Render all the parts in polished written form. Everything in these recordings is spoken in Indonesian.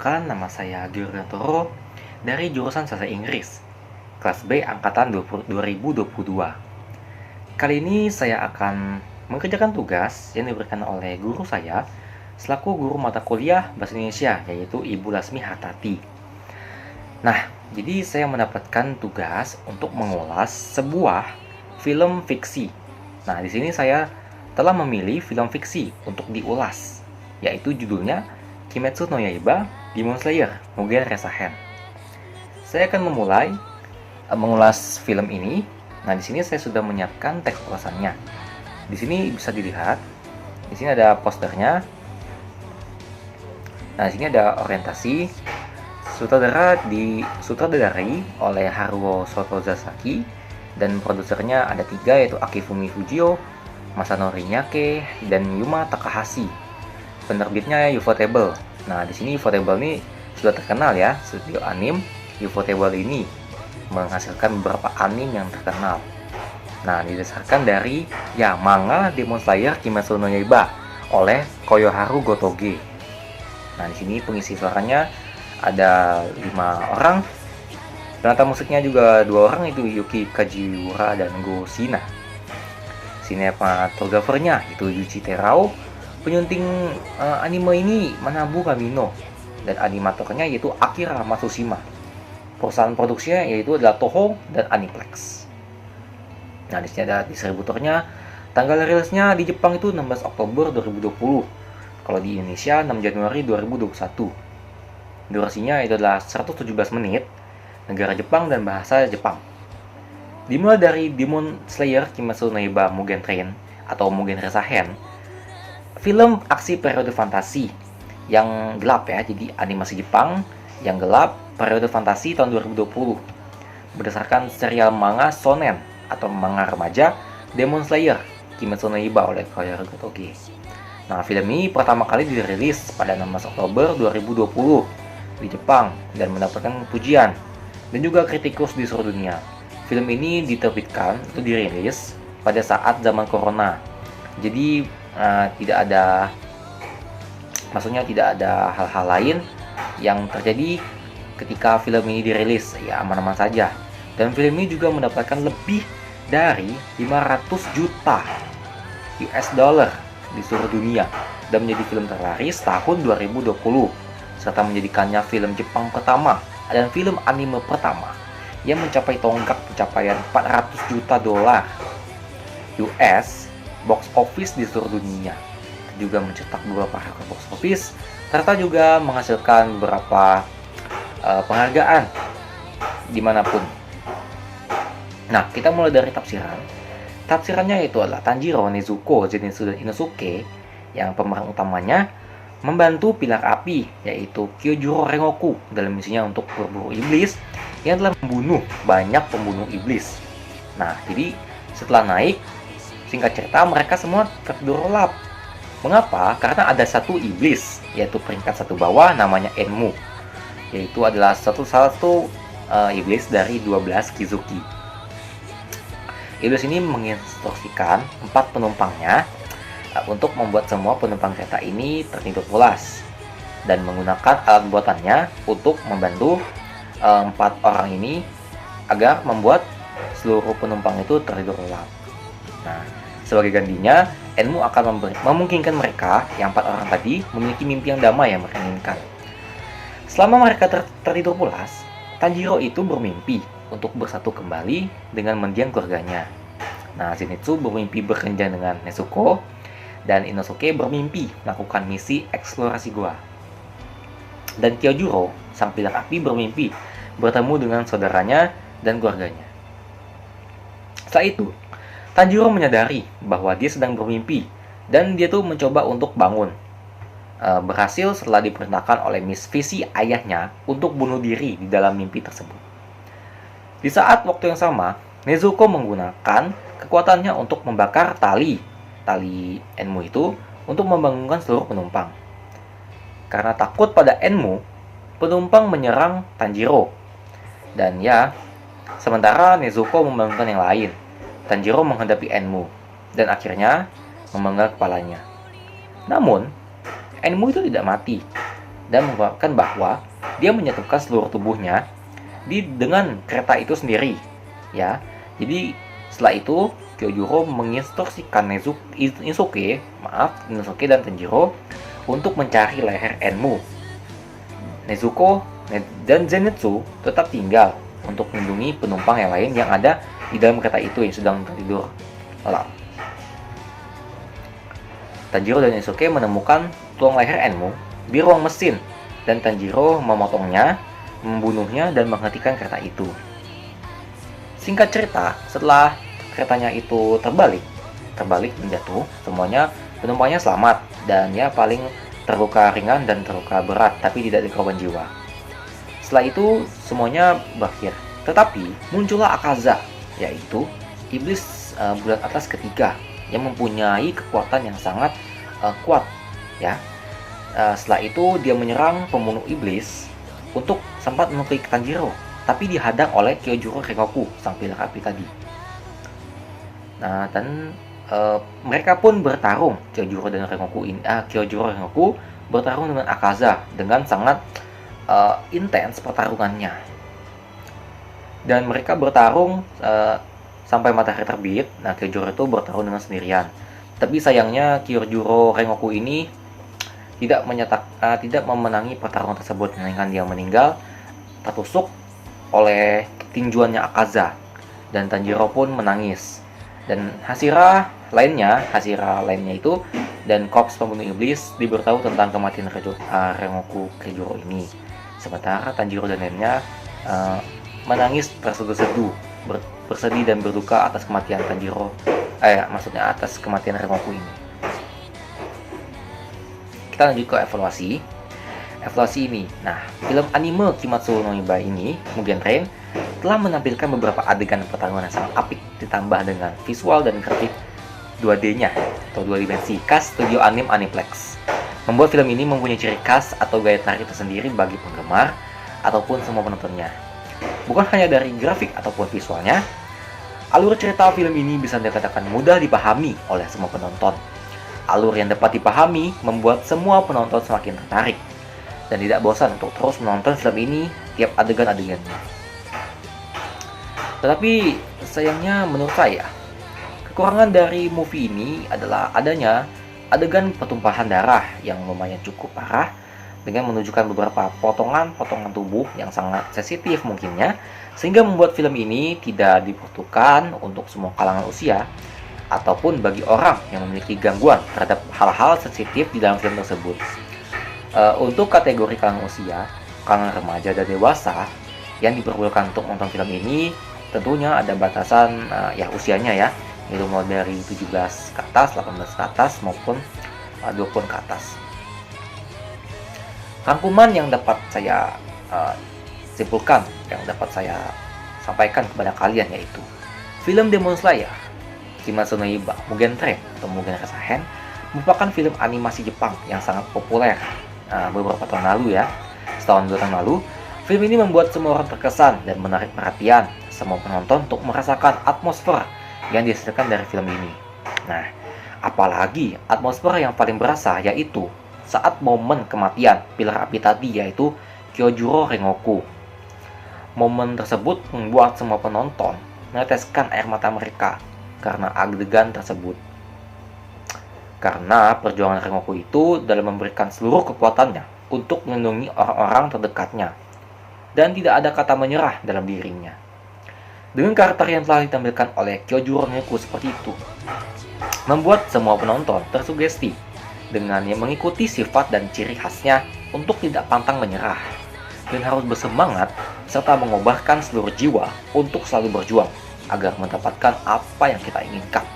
Perkenalkan, nama saya Giorgio dari jurusan Sastra Inggris, kelas B angkatan 2022. Kali ini saya akan mengerjakan tugas yang diberikan oleh guru saya selaku guru mata kuliah Bahasa Indonesia, yaitu Ibu Lasmi Hartati. Nah, jadi saya mendapatkan tugas untuk mengulas sebuah film fiksi. Nah, di sini saya telah memilih film fiksi untuk diulas, yaitu judulnya Kimetsu no Yaiba Demon Slayer Mugen Resahen. Saya akan memulai mengulas film ini. Nah, di sini saya sudah menyiapkan teks ulasannya. Di sini bisa dilihat. Di sini ada posternya. Nah, di sini ada orientasi. Sutradari oleh Haruo Sotozasaki dan produsernya ada 3, yaitu Akifumi Fujio, Masanori Nyake, dan Yuma Takahashi. Penerbitnya Ufotable. Nah, di sini Ufotable ini sudah terkenal ya, studio anim. Ufotable ini menghasilkan beberapa anim yang terkenal. Nah, didasarkan dari manga Demon Slayer Kimetsu no Yaiba oleh Koyoharu Gotoge. Nah, di sini pengisi suaranya ada 5 orang. Penata musiknya juga 2 orang, itu Yuki Kajiura dan Go Shina. Sinematografernya itu Yuichi Terao. Penyunting anime ini Manabu Kamino, dan animatornya yaitu Akira Matsushima. Perusahaan produksinya yaitu adalah Toho dan Aniplex. Nah, di sini ada distributornya. Tanggal rilisnya di Jepang itu 16 Oktober 2020. Kalau di Indonesia 6 Januari 2021. Durasinya itu adalah 117 menit. Negara Jepang dan bahasa Jepang. Dimulai dari Demon Slayer Kimetsu no Yaiba Mugen Train atau Mugen Resahen. Film aksi periode fantasi yang gelap ya, jadi animasi Jepang yang gelap periode fantasi tahun 2020 berdasarkan serial manga shonen atau manga remaja Demon Slayer Kimetsu no Yaiba oleh Koyoharu Gotoge. Nah, film ini pertama kali dirilis pada 16 Oktober 2020 di Jepang dan mendapatkan pujian dan juga kritikus di seluruh dunia. Film ini diterbitkan atau dirilis pada saat zaman corona. Jadi tidak ada hal-hal lain yang terjadi ketika film ini dirilis, ya aman-aman saja. Dan film ini juga mendapatkan lebih dari 500 juta US dollar di seluruh dunia dan menjadi film terlaris tahun 2020 serta menjadikannya film Jepang pertama dan film anime pertama yang mencapai tonggak pencapaian 400 juta dolar US box office di seluruh dunia. Juga mencetak beberapa rekor box office serta juga menghasilkan beberapa penghargaan dimanapun. Nah, kita mulai dari tafsiran. Tafsirannya itu adalah Tanjiro Nezuko Zenitsu dan Inosuke yang pemeran utamanya membantu pilar api, yaitu Kyojuro Rengoku, dalam misinya untuk berburu iblis yang telah membunuh banyak pembunuh iblis. Nah, jadi setelah naik, singkat cerita mereka semua tertidur lelap. Mengapa? Karena ada satu iblis, yaitu peringkat 1 bawah, namanya Enmu, yaitu adalah salah satu iblis dari 12 Kizuki. Iblis ini menginstruksikan 4 penumpangnya untuk membuat semua penumpang kereta ini tertidur pulas dan menggunakan alat buatannya untuk membantu 4 orang ini agar membuat seluruh penumpang itu tertidur lelap. Nah, sebagai gantinya, Enmu akan memungkinkan mereka, yang 4 orang tadi, memiliki mimpi yang damai yang mereka inginkan. Selama mereka tertidur pulas, Tanjiro itu bermimpi untuk bersatu kembali dengan mendiang keluarganya. Nah, Zenitsu bermimpi berkencan dengan Nezuko, dan Inosuke bermimpi melakukan misi eksplorasi gua. Dan Kyojuro, sang pilar api, bermimpi bertemu dengan saudaranya dan keluarganya. Setelah itu, Tanjiro menyadari bahwa dia sedang bermimpi dan dia tuh mencoba untuk bangun. Berhasil setelah diperintahkan oleh Miss Visi ayahnya untuk bunuh diri di dalam mimpi tersebut. Di saat waktu yang sama, Nezuko menggunakan kekuatannya untuk membakar tali Enmu itu untuk membangunkan seluruh penumpang. Karena takut pada Enmu, penumpang menyerang Tanjiro. Dan sementara Nezuko membangunkan yang lain. Tanjiro menghadapi Enmu dan akhirnya memenggal kepalanya. Namun, Enmu itu tidak mati dan mengungkapkan bahwa dia menyatukan seluruh tubuhnya dengan kereta itu sendiri, ya. Jadi setelah itu Kyojuro menginstruksikan Inosuke dan Tanjiro untuk mencari leher Enmu. Nezuko dan Zenitsu tetap tinggal untuk melindungi penumpang yang lain yang ada di dalam kereta itu yang sedang tertidur lelap. Tanjiro dan Inosuke menemukan tulang leher Enmu di ruang mesin, dan Tanjiro memotongnya, membunuhnya, dan menghentikan kereta itu. Singkat cerita, setelah keretanya itu terbalik dan jatuh, semuanya penumpangnya selamat, dan ya paling terluka ringan dan terluka berat, tapi tidak ada korban jiwa. Setelah itu semuanya berakhir. Tetapi muncullah Akaza, yaitu iblis bulan atas ketiga yang mempunyai kekuatan yang sangat kuat, ya. Setelah itu dia menyerang pembunuh iblis untuk sempat melukai Tanjiro, tapi dihadang oleh Kyojuro Rengoku, sang pilar api tadi. Nah, dan mereka pun bertarung. Kyojuro Rengoku bertarung dengan Akaza dengan sangat intens pertarungannya. Dan mereka bertarung sampai matahari terbit. Nah, Kyojuro itu bertarung dengan sendirian. Tapi sayangnya Kyojuro Rengoku ini tidak memenangi pertarungan tersebut, melainkan dia meninggal tertusuk oleh tinjuannya Akaza, dan Tanjiro pun menangis. Dan Hashira lainnya itu dan korps pembunuh iblis diberitahu tentang kematian Rengoku Kyojuro ini. Sementara Tanjiro dan lainnya menangis terseduh-seduh, bersedih dan berduka atas kematian atas kematian Rengoku ini. Kita lanjut ke evaluasi ini. Nah, film anime Kimetsu no Yaiba ini, Mugen Train, telah menampilkan beberapa adegan pertarungan yang sangat apik, ditambah dengan visual dan grafik 2D-nya atau 2 dimensi khas studio Aniplex. Membuat film ini mempunyai ciri khas atau gaya tarik tersendiri bagi penggemar ataupun semua penontonnya. Bukan hanya dari grafik ataupun visualnya, alur cerita film ini bisa dikatakan mudah dipahami oleh semua penonton. Alur yang dapat dipahami membuat semua penonton semakin tertarik dan tidak bosan untuk terus menonton film ini tiap adegan-adegannya. Tetapi sayangnya menurut saya, kekurangan dari movie ini adalah adanya adegan pertumpahan darah yang lumayan cukup parah, dengan menunjukkan beberapa potongan-potongan tubuh yang sangat sensitif mungkinnya, sehingga membuat film ini tidak diperuntukkan untuk semua kalangan usia ataupun bagi orang yang memiliki gangguan terhadap hal-hal sensitif di dalam film tersebut. Untuk kategori kalangan usia, kalangan remaja dan dewasa yang diperbolehkan untuk menonton film ini, tentunya ada batasan usianya ya, itu mulai dari 17 ke atas, 18 ke atas maupun 20 ke atas. Rangkuman yang dapat saya simpulkan, yang dapat saya sampaikan kepada kalian yaitu film Demon Slayer Kimetsu no Yaiba Mugen Train atau Mugen Resahen merupakan film animasi Jepang yang sangat populer beberapa tahun lalu ya. Setahun 2 tahun lalu, film ini membuat semua orang terkesan dan menarik perhatian semua penonton untuk merasakan atmosfer yang dihasilkan dari film ini. Nah, apalagi atmosfer yang paling berasa yaitu saat momen kematian pilar api tadi, yaitu Kyojuro Rengoku. Momen tersebut membuat semua penonton meneteskan air mata mereka karena adegan tersebut. Karena perjuangan Rengoku itu dalam memberikan seluruh kekuatannya untuk melindungi orang-orang terdekatnya, dan tidak ada kata menyerah dalam dirinya. Dengan karakter yang telah ditampilkan oleh Kyojuro Rengoku seperti itu, membuat semua penonton tersugesti dengan yang mengikuti sifat dan ciri khasnya untuk tidak pantang menyerah dan harus bersemangat serta mengobarkan seluruh jiwa untuk selalu berjuang agar mendapatkan apa yang kita inginkan.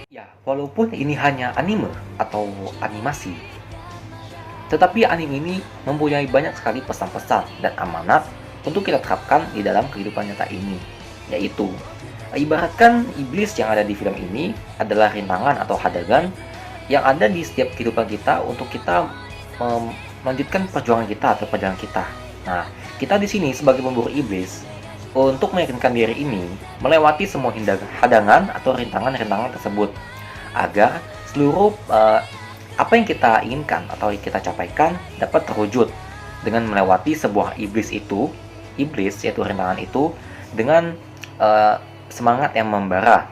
Ya, walaupun ini hanya anime atau animasi, tetapi anime ini mempunyai banyak sekali pesan-pesan dan amanat untuk kita terapkan di dalam kehidupan nyata ini, yaitu ibaratkan iblis yang ada di film ini adalah rintangan atau hadangan yang ada di setiap kehidupan kita untuk kita melanjutkan perjuangan kita atau perjalanan kita. Nah, kita di sini sebagai pemburu iblis untuk meyakinkan diri ini melewati semua hadangan atau rintangan-rintangan tersebut agar seluruh apa yang kita inginkan atau yang kita capaikan dapat terwujud dengan melewati sebuah iblis yaitu rintangan itu dengan semangat yang membara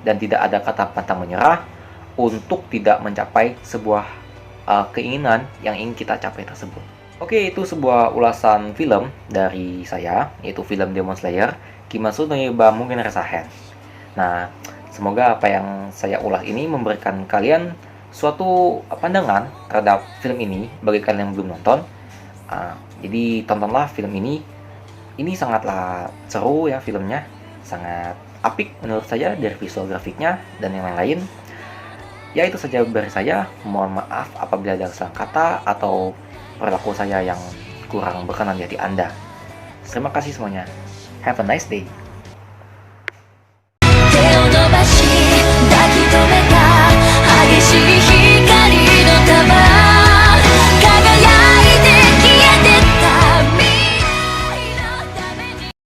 dan tidak ada kata pantang menyerah untuk tidak mencapai sebuah keinginan yang ingin kita capai tersebut. Oke, itu sebuah ulasan film dari saya, yaitu film Demon Slayer, Kimetsu no Yaiba Mugen Resahen. Nah, semoga apa yang saya ulas ini memberikan kalian suatu pandangan terhadap film ini bagi kalian yang belum nonton. Jadi tontonlah film ini. Ini sangatlah seru ya filmnya, sangat apik menurut saya dari visual grafiknya dan yang lain-lain. Ya itu saja dari saya. Mohon maaf apabila ada kesalahan kata atau perilaku saya yang kurang berkenan di hati Anda. Terima kasih semuanya. Have a nice day.